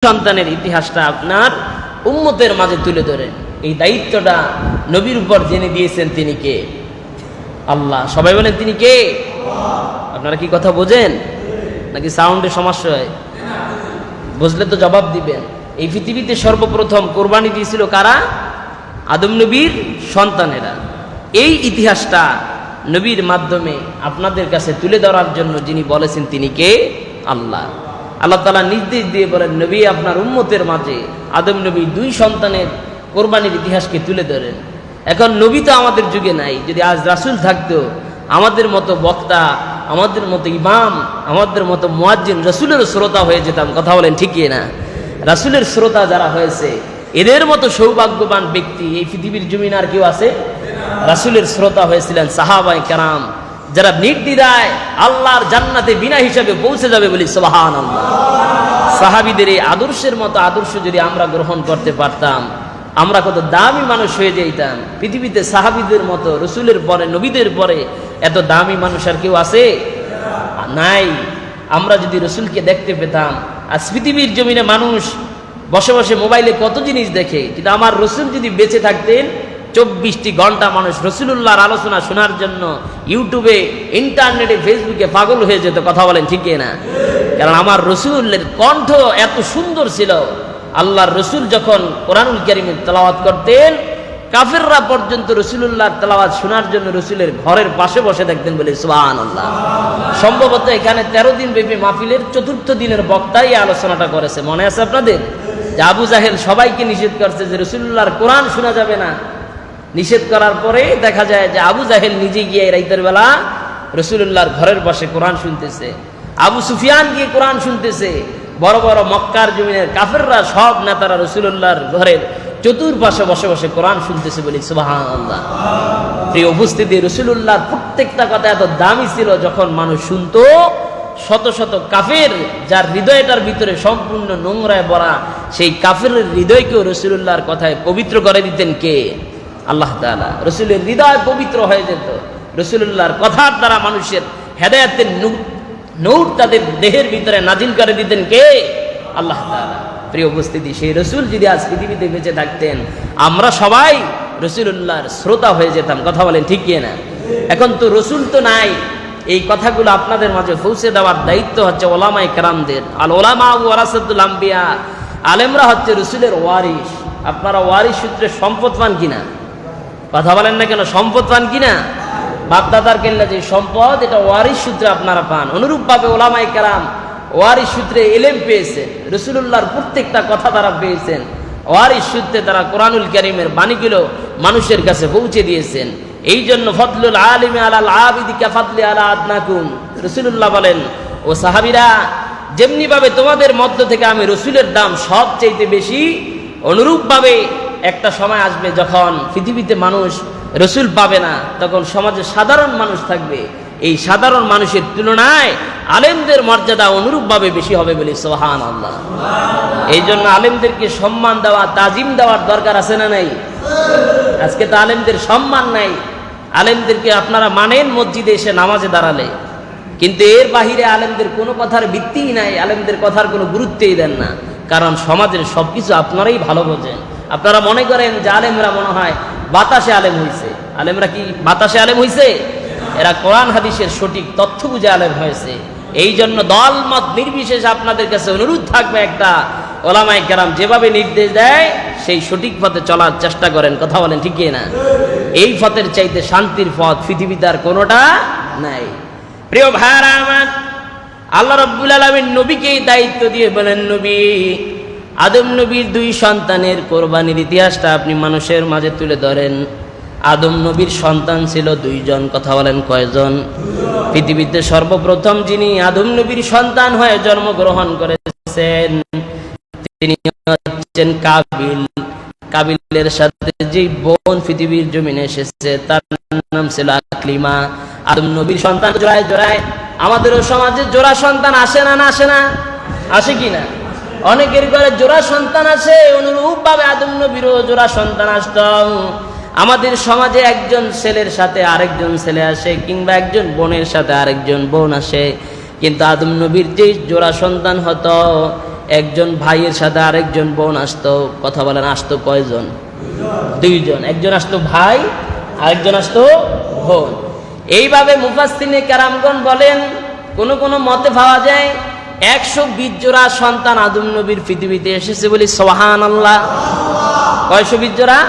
সন্তানের ইতিহাসটা আপনার উম্মতের মাঝে তুলে ধরেন। এই দায়িত্বটা নবীর উপর জেনে দিয়েছেন তিনি কে? আল্লাহ। সবাই বলেন তিনি কে? আপনারা কি কথা বোঝেন নাকি সাউন্ডে সমস্যা হয়? বুঝলে তো জবাব দিবেন। এই পৃথিবীতে সর্বপ্রথম কোরবানি দিয়েছিল কারা? আদম নবীর সন্তানেরা। এই ইতিহাসটা নবীর মাধ্যমে আপনাদের কাছে তুলে ধরার জন্য যিনি বলেছেন তিনি কে? আল্লাহ। আল্লাহ তাআলা নির্দেশ দিয়ে বলেন, নবী আপনার উম্মতের মাঝে আদম নবী দুই সন্তানের কোরবানির ইতিহাসকে তুলে ধরেন। এখন নবী তো আমাদের যুগে নাই। যদি আজ রাসূল থাকতো, আমাদের মতো বক্তা, আমাদের মতো ইমাম, আমাদের মতো মুয়াজ্জিন রাসূলের শ্রোতা হয়ে যেতাম। কথা বলেন ঠিক না? রাসূলের শ্রোতা যারা হয়েছে, এদের মতো সৌভাগ্যবান ব্যক্তি এই পৃথিবীর জমিনে আর কেউ আছে? রাসূলের শ্রোতা হয়েছিলেন সাহাবায়ে কেরাম, যারা নির্দ্বিধায় আল্লাহর জান্নাতে বিনা হিসাবে পৌঁছে যাবে বলি সুবহানাল্লাহ। সাহাবীদের এই আদর্শের মতো আদর্শ যদি আমরা গ্রহণ করতে পারতাম, আমরা কত দামি মানুষ হয়ে যেতাম। পৃথিবীতে সাহাবীদের মতো রাসূলের পরে, নবীদের পরে এত দামি মানুষ আর কেউ আছে? নাই। আমরা যদি রাসূলকে দেখতে পেতাম। আজ পৃথিবীর জমিনে মানুষ বসে বসে মোবাইলে কত জিনিস দেখে, কিন্তু আমার রাসূল যদি বেঁচে থাকতেন 24টি ঘন্টা মানুষ রাসূলুল্লাহর আলোচনা শোনার জন্য ইউটিউবে, ইন্টারনেটে, ফেসবুকে পাগল হয়ে যেত। কথা বলেন ঠিক না? কারণ আমার রাসূলের কণ্ঠ এত সুন্দর ছিল। আল্লাহর রাসূল যখন কোরআনুল কারীমের তেলাওয়াত করতেন, কাফেররা পর্যন্ত রাসূলুল্লাহর তেলাওয়াত শোনার জন্য রাসূলের ঘরের পাশে বসে থাকতেন বলে সুবহানাল্লাহ। সম্ভবত এখানে 13 দিন ব্যাপী মাহফিলের 4র্থ দিনের বক্তাই আলোচনাটা করেছে। মনে আছে আপনাদের? যে আবু জাহেল সবাইকে নিষেধ করছে যে রাসূলুল্লাহর কোরআন শোনা যাবে না। নিষেধ করার পরে দেখা যায় যে আবু জাহেল নিজে গিয়ে রাতের বেলা রাসূলুল্লাহর ঘরের পাশে কোরআন শুনতেছে। আবু সুফিয়ান গিয়ে কোরআন শুনতেছে। বড় বড় মক্কার জমিনের কাফেররা, সব নেতারা রাসূলুল্লাহর ঘরের চতুর্পাশে বসে বসে কোরআন শুনতেছে বলি সুবহানাল্লাহ। প্রিয় উপস্থিতি, রাসূলুল্লাহর প্রত্যেকটা কথা এত দামি ছিল, যখন মানুষ শুনতো শত শত কাফের, যার হৃদয়টার ভিতরে সম্পূর্ণ নোংরায় ভরা, সেই কাফেরের হৃদয়কেও রাসূলুল্লাহর কথায় পবিত্র করে দিতেন কে? আল্লাহ তাআলা। রাসূলের হৃদয় পবিত্র হয়ে যেত রাসূলুল্লাহর কথার দ্বারা। মানুষের হেদায়েতের নূর তাদের দেহের ভিতরে নাজিল করে দিতেন কে? আল্লাহ তাআলা। প্রিয় উপস্থিতি, সেই রাসূল যদি আজ পৃথিবীতে বেঁচে থাকতেন, আমরা সবাই রাসূলুল্লাহর শ্রোতা হয়ে যেতাম। কথা বলেন ঠিক না? এখন তো রাসূল তো নাই। এই কথাগুলো আপনাদের মাঝে পৌঁছে দেওয়ার দায়িত্ব হচ্ছে ওলামায়ে কেরামদের। আল ওলামা ওয়ারাসাতুল আম্বিয়া। আলেমরা হচ্ছে রাসূলের ওয়ারিস। আপনারা ওয়ারিস সূত্রে সম্পদ পান কিনা? কথা বলেন না কেন? সম্পদ পান কিনা? বাপদাদার কেল্লা যে সম্পদ, এটা ওয়ারিস সূত্রে আপনারা পান। অনুরূপভাবে ওলামায়ে কেরাম ওয়ারিস সূত্রে ইলম পেয়েছেন, রাসূলুল্লাহর প্রত্যেকটা কথা তারা পেয়েছেন। ওয়ারিস সূত্রে তারা কোরআনুল কারীমের বাণীগুলো মানুষের কাছে পৌঁছে দিয়েছেন। এই জন্য ফদলুল আলিমি আলাল আবিদি কাফাদলি আলা আদনাকুম। রাসূলুল্লাহ বলেন, ও সাহাবীরা, যেমনি ভাবে তোমাদের মধ্য থেকে আমি রাসূলের দাম সবচেয়ে বেশি, অনুরূপভাবে একটা সময় আসবে যখন পৃথিবীতে মানুষ রাসূল পাবে না, তখন সমাজে সাধারণ মানুষ থাকবে। এই সাধারণ মানুষের তুলনায় আলেমদের মর্যাদা অনুরূপভাবে বেশি হবে বলি সুবহানাল্লাহ। এই জন্য আলেমদেরকে সম্মান দেওয়া, তাজিম দেওয়ার দরকার আছে না নাই? আজকে তো আলেমদের সম্মান নাই। আলেমদেরকে আপনারা মানেন মসজিদে এসে নামাজে দাঁড়ালে, কিন্তু এর বাহিরে আলেমদের কোনো কথার ভিত্তিই নাই। আলেমদের কথার কোনো গুরুত্বই দেন না। কারণ সমাজের সবকিছু আপনারাই ভালো বোঝেন। আপনারা মনে করেন যে আলেমরা মনে হয় বাতাসে আলেম হয়েছে। আলেমরা কি বাতাসে আলেম হয়েছে? এরা কোরআন হাদিসের সঠিক তথ্য বুঝে আলেম হয়েছে। এই জন্য দলমত নির্বিশেষে আপনাদের কাছে অনুরোধ থাকবে একটা, ওলামায়ে কেরাম যেভাবে নির্দেশ দেয় সেই সঠিক পথে চলার চেষ্টা করেন। কথা বলেন ঠিক না? এই পথের চাইতে শান্তির পথ পৃথিবীতে আর কোনোটা নাই। প্রিয় ভাইরা আমার, আল্লাহ রাব্বুল আলামিন নবীকে দায়িত্ব দিয়ে বলেন, নবী, আদম নবীর দুই সন্তানের কোরবানির ইতিহাসটা আপনি মানুষের মাঝে তুলে ধরেন। আদম নবীর সন্তান ছিল 2 জন। কথা বলেন কয়জন? পৃথিবীতে সর্বপ্রথম যিনি আদম নবীর সন্তান হয়ে জন্মগ্রহণ করেছেন তিনি হচ্ছেন কাবিল। কাবিলের সাথে যে বোন পৃথিবীর জমিনে এসেছে তার নাম ছিল আকলিমা। আদম নবীর সন্তান জোড়ায় জোড়ায় আমাদেরও সমাজে জোড়া সন্তান আসে না? আসে না? আসে কিনা? অনেকের ঘরে জোড়া সন্তান আসে। অনুরূপভাবে আদম নবীরও জোড়া সন্তান আসত। আমাদের সমাজে একজন ছেলের সাথে আরেকজন ছেলে আসে, কিংবা একজন বোনের সাথে আরেকজন বোন আসে। কিন্তু আদম নবীর যে জোড়া সন্তান হতো, একজন ভাইয়ের সাথে আরেকজন বোন আসতো, কথা বলেন আসতো কয়জন? দুইজন। একজন আসতো ভাই, আরেকজন আসতো বোন। এইভাবে মুফাসসিরিনে কেরামগণ বলেন, কোন কোন মতে পাওয়া যায় 120 জোড়া সন্তান আদম নবীর পৃথিবীতে এসেছে বলি সুবহানাল্লাহ। কয়শো 20 জোড়া?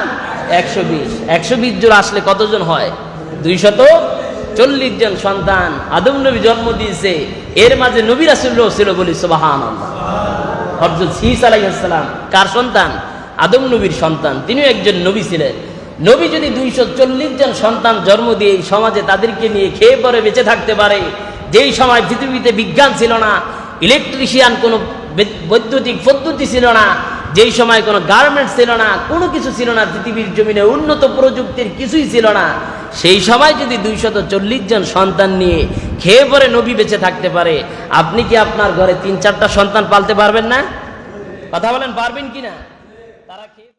120। 120 জোড়া আসলে কতজন হয়? 240 জন সন্তান আদম নবী জন্ম দিয়েছে। এর মাঝে নবী রাসূলও ছিল বলি সুবহানাল্লাহ। হযরত ঈসা আলাইহিস সালাম কার সন্তান? আদম নবীর সন্তান, তিনিও একজন নবী ছিলেন। নবী যদি 240 জন সন্তান জন্ম দিয়ে এই সমাজে তাদেরকে নিয়ে খেয়ে পরে বেঁচে থাকতে পারে, যেই সময় পৃথিবীতে বিজ্ঞান ছিল না, ইলেকট্রিশিয়ান কোনো বৈদ্যুতিক পদ্ধতি ছিল না, যেই সময় কোনো গার্মেন্টস ছিল না, কোনো কিছু ছিল না, পৃথিবীর জমিনে উন্নত প্রযুক্তির কিছুই ছিল না, সেই সময় যদি 240 জন সন্তান নিয়ে খেয়ে পরে নবী বেঁচে থাকতে পারে, আপনি কি আপনার ঘরে 3-4টা সন্তান পালতে পারবেন না? কথা বলেন, পারবেন কিনা? তারা